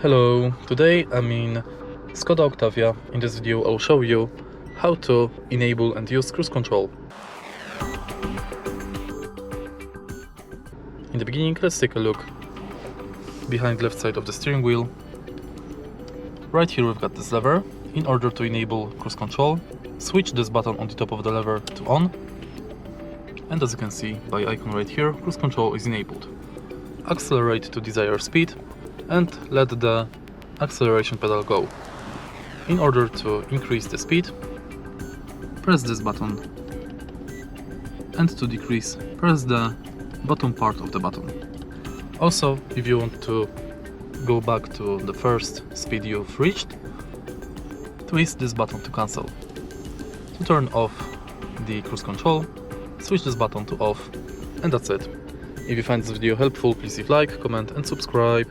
Hello, today I'm in Skoda Octavia. In this video I'll show you how to enable and use cruise control. In the beginning, let's take a look behind left side of the steering wheel. Right here we've got this lever. In order to enable cruise control, switch this button on the top of the lever to on, and as you can see by icon right here, cruise control is enabled. Accelerate to desired speed and let the acceleration pedal go. In order to increase the speed, press this button, and to decrease, press the bottom part of the button. Also, if you want to go back to the first speed you've reached, twist this button to cancel. To turn off the cruise control, switch this button to off, and that's it. If you find this video helpful, please leave a like, comment and subscribe.